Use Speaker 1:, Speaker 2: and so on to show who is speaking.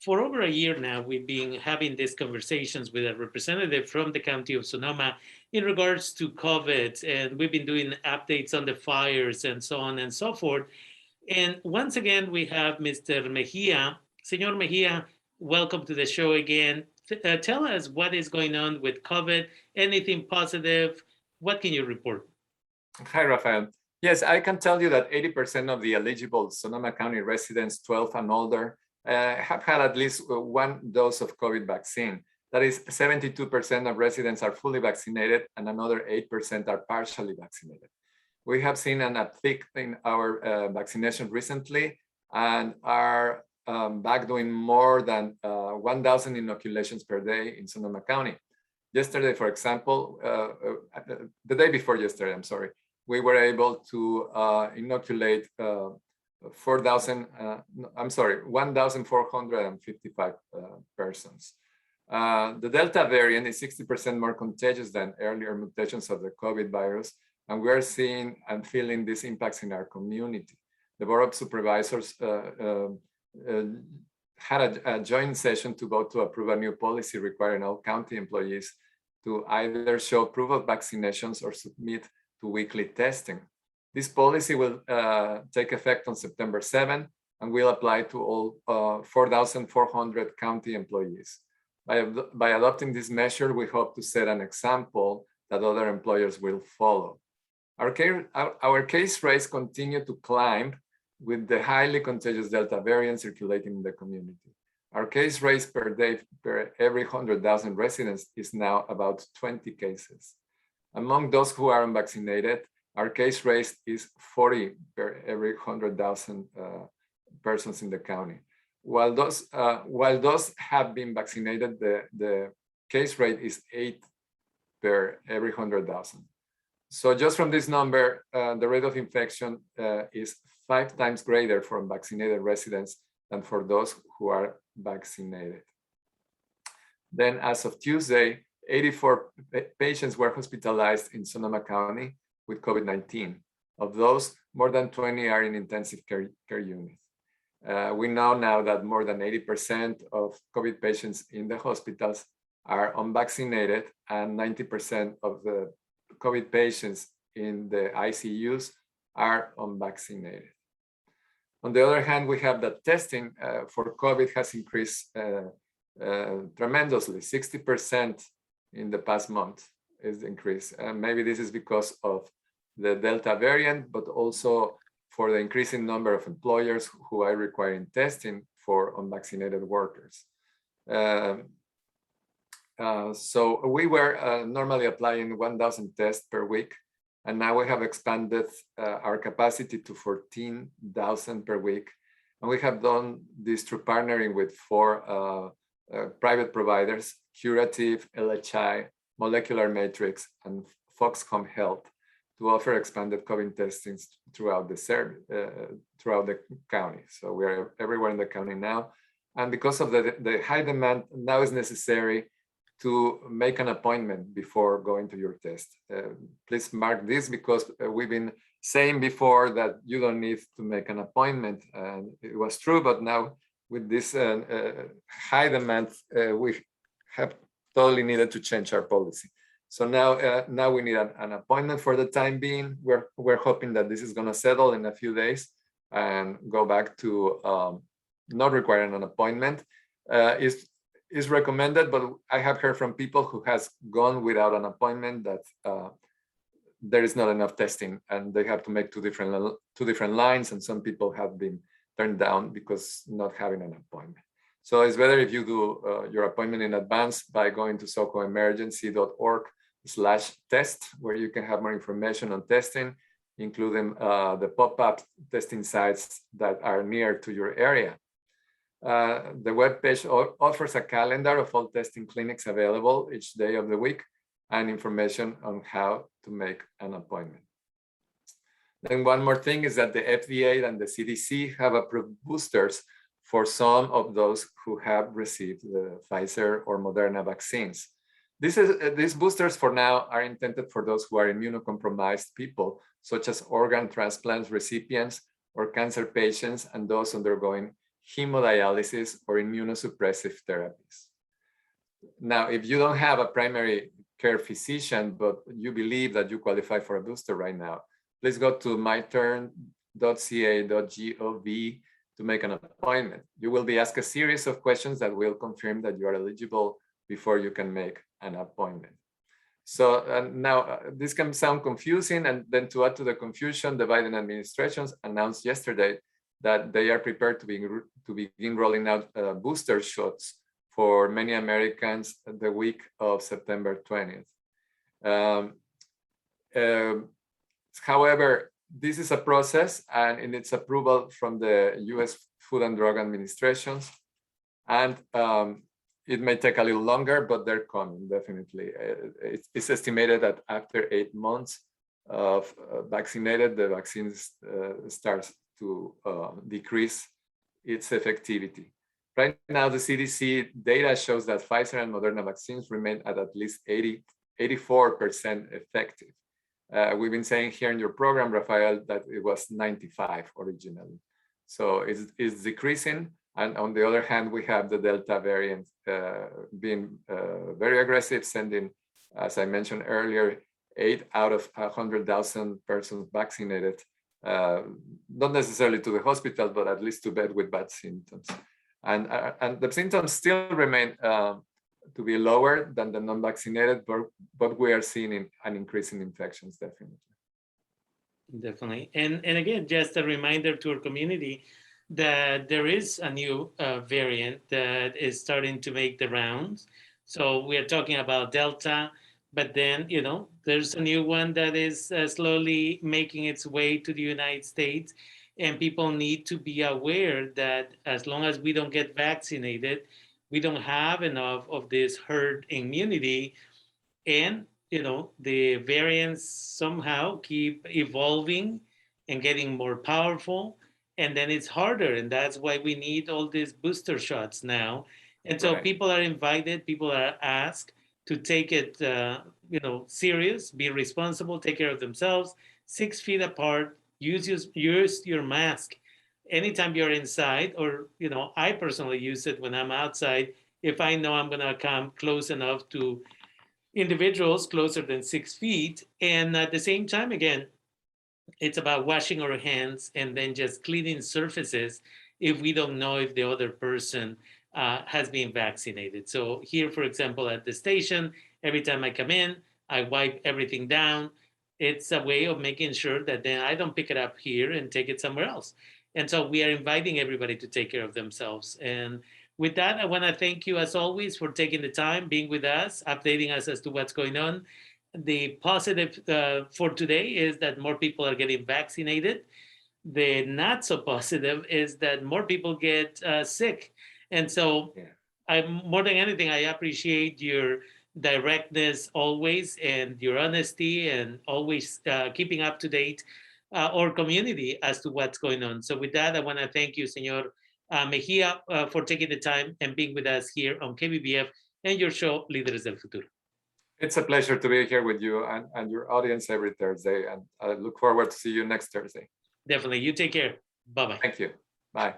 Speaker 1: For over a year now, we've been having these conversations with a representative from the county of Sonoma in regards to COVID, and we've been doing updates on the fires and so on and so forth. And once again, we have Mr. Mejia. Señor Mejia, welcome to the show again. Tell us what is going on with COVID, anything positive, what can you report?
Speaker 2: Hi, Rafael. Yes, I can tell you that 80% of the eligible Sonoma County residents 12 and older have had at least one dose of COVID vaccine. That is 72% of residents are fully vaccinated and another 8% are partially vaccinated. We have seen an uptick in our vaccination recently and are back doing more than 1,000 inoculations per day in Sonoma County. Yesterday, for example, the day before yesterday, I'm sorry, we were able to inoculate 1,455 persons. The Delta variant is 60% more contagious than earlier mutations of the COVID virus, and we're seeing and feeling these impacts in our community. The Board of Supervisors had a joint session to vote to approve a new policy requiring all county employees to either show proof of vaccinations or submit to weekly testing. This policy will take effect on September 7 and will apply to all 4,400 county employees. By adopting this measure, we hope to set an example that other employers will follow. Our case rates continue to climb with the highly contagious Delta variant circulating in the community. Our case rates per day per every 100,000 residents is now about 20 cases. Among those who are unvaccinated, our case rate is 40 per every 100,000 persons in the county. While those have been vaccinated, the case rate is 8 per every 100,000. So just from this number, the rate of infection is 5 times greater for unvaccinated residents than for those who are vaccinated. Then as of Tuesday, 84 patients were hospitalized in Sonoma County with COVID-19. Of those, more than 20 are in intensive care units. We know now that more than 80% of COVID patients in the hospitals are unvaccinated, and 90% of the COVID patients in the ICUs are unvaccinated. On the other hand, we have that testing for COVID has increased tremendously, 60% in the past month is increased. Maybe this is because of the Delta variant, but also for the increasing number of employers who are requiring testing for unvaccinated workers. So we were normally applying 1,000 tests per week, and now we have expanded our capacity to 14,000 per week. And we have done this through partnering with 4 private providers, Curative, LHI, Molecular Matrix, and Foxcom Health, to offer expanded COVID testing throughout the county. So we are everywhere in the county now. And because of the high demand, now is necessary to make an appointment before going to your test. Please mark this, because we've been saying before that you don't need to make an appointment. And it was true, but now with this high demand, we have totally needed to change our policy. So now we need an appointment for the time being. We're hoping that this is going to settle in a few days and go back to not requiring an appointment. Is recommended, but I have heard from people who has gone without an appointment that there is not enough testing, and they have to make two different lines, and some people have been turned down because not having an appointment. So it's better if you do your appointment in advance by going to socoemergency.org/test, where you can have more information on testing, including the pop-up testing sites that are near to your area. The webpage offers a calendar of all testing clinics available each day of the week and information on how to make an appointment. Then one more thing is that the FDA and the CDC have approved boosters for some of those who have received the Pfizer or Moderna vaccines. These boosters for now are intended for those who are immunocompromised people, such as organ transplant recipients or cancer patients and those undergoing hemodialysis, or immunosuppressive therapies. Now, if you don't have a primary care physician, but you believe that you qualify for a booster right now, please go to myturn.ca.gov to make an appointment. You will be asked a series of questions that will confirm that you are eligible before you can make an appointment. So now this can sound confusing, and then to add to the confusion, the Biden administration announced yesterday that they are prepared to begin rolling out booster shots for many Americans the week of September 20th. However, this is a process, and in its approval from the US Food and Drug Administration, and it may take a little longer, but they're coming, definitely. It's estimated that after 8 months of vaccinated, the vaccine starts to decrease its effectivity. Right now, the CDC data shows that Pfizer and Moderna vaccines remain at least 84% effective. We've been saying here in your program, Rafael, that it was 95 originally. So it's decreasing. And on the other hand, we have the Delta variant being very aggressive, sending, as I mentioned earlier, 8 out of 100,000 persons vaccinated, not necessarily to the hospital, but at least to bed with bad symptoms. And the symptoms still remain to be lower than the non-vaccinated, but we are seeing an increase in infections, definitely.
Speaker 1: Definitely. And again, just a reminder to our community that there is a new variant that is starting to make the rounds. So we are talking about Delta, but then, there's a new one that is slowly making its way to the United States. And people need to be aware that as long as we don't get vaccinated, we don't have enough of this herd immunity. And, the variants somehow keep evolving and getting more powerful. And then it's harder. And that's why we need all these booster shots now. And so people are invited, people are asked to take it, serious, be responsible, take care of themselves, 6 feet apart, use your mask anytime you're inside, or, I personally use it when I'm outside. If I know I'm going to come close enough to individuals closer than 6 feet. And at the same time, again, it's about washing our hands and then just cleaning surfaces if we don't know if the other person has been vaccinated. So here, for example, at the station, every time I come in, I wipe everything down. It's a way of making sure that then I don't pick it up here and take it somewhere else. And so we are inviting everybody to take care of themselves. And with that, I want to thank you, as always, for taking the time, being with us, updating us as to what's going on. The positive for today is that more people are getting vaccinated. The not so positive is that more people get sick. And so more than anything, I appreciate your directness always, and your honesty, and always keeping up to date our community as to what's going on. So with that, I want to thank you, Senor Mejia, for taking the time and being with us here on KBBF and your show, Líderes del Futuro.
Speaker 2: It's a pleasure to be here with you and your audience every Thursday. And I look forward to see you next Thursday.
Speaker 1: Definitely. You take care. Bye-bye.
Speaker 2: Thank you. Bye.